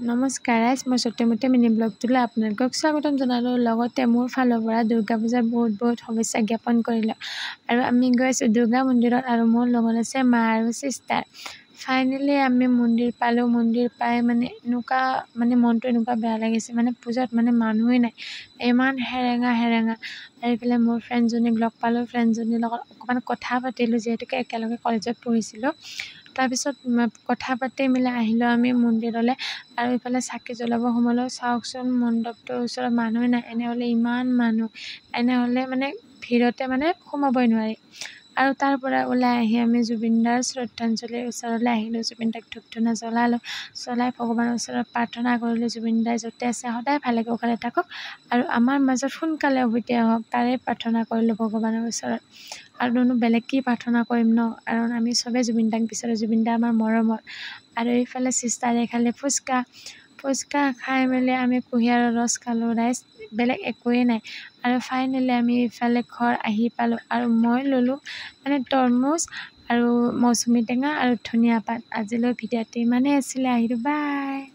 নমস্কাৰ ৰাইজ, মই সত্যমতে মিনি ব্লগটোলৈ আপোনালোকক স্বাগতম জনালোঁ। লগতে মোৰ ফালৰ পৰা দুৰ্গা পূজাৰ বহুত শুভেচ্ছা জ্ঞাপন কৰিলোঁ। আৰু আমি গৈ আছোঁ দুৰ্গা মন্দিৰত আৰু মোৰ লগত আছে মা আৰু চিষ্টাৰ। ফাইনেলি আমি মন্দিৰ পালোঁ। মন্দিৰ পাই এনেকুৱা মনটো এনেকুৱা বেয়া লাগিছে, পূজাত মানুহেই নাই, ইমান হেৰেঙা আৰু এইফালে মোৰ ফ্ৰেণ্ডজনীক লগ পালোঁ। ফ্ৰেণ্ডজনীৰ লগত অকণমান কথা পাতিলোঁ, যিহেতুকে একেলগে কলেজত পঢ়িছিলোঁ। তাৰপিছত কথা পাতি মেলি আহিলোঁ আমি মন্দিৰলৈ। আৰু এইফালে চাকি জ্বলাব সোমালোঁ। চাওকচোন, মণ্ডপটোৰ ওচৰত মানুহে নাই, এনেহ'লে ইমান মানুহ, এনেহ'লে ভিৰতে সোমাবই নোৱাৰি। আৰু তাৰ পৰা ওলাই আহি আমি জুবিনদাৰ শ্ৰদ্ধাঞ্জলিৰ ওচৰলৈ আহিলোঁ। জুবিনদাক ধূপ ধূনা জ্বলাই ভগৱানৰ ওচৰত প্ৰাৰ্থনা কৰিলোঁ, জুবিনদাই য'তে আছে সদায় ভালে কুশলে থাকক আৰু আমাৰ মাজত সোনকালে উভতি আহক, তাৰে প্ৰাৰ্থনা কৰিলোঁ ভগৱানৰ ওচৰত। আৰুনো বেলেগ কি প্ৰাৰ্থনা কৰিম ন, কাৰণ আমি চবেই জুবিনদাক বিচাৰোঁ, জুবিনদা আমাৰ মৰমৰ। আৰু এইফালে চিষ্টাৰে খালে ফুচকা খাই মেলি আমি কুঁহিয়াৰৰ ৰস খালোঁ ৰাইজ, বেলেগ একোৱেই নাই। আৰু ফাইনেলি আমি এইফালে ঘৰ আহি পালোঁ আৰু মই ল'লোঁ তৰমুজ আৰু মৌচুমী টেঙা আৰু ধনিয়া পাত। আজিলৈ ভিডিঅ'টো ইমানেই আছিলে। আহিলোঁ, বাই।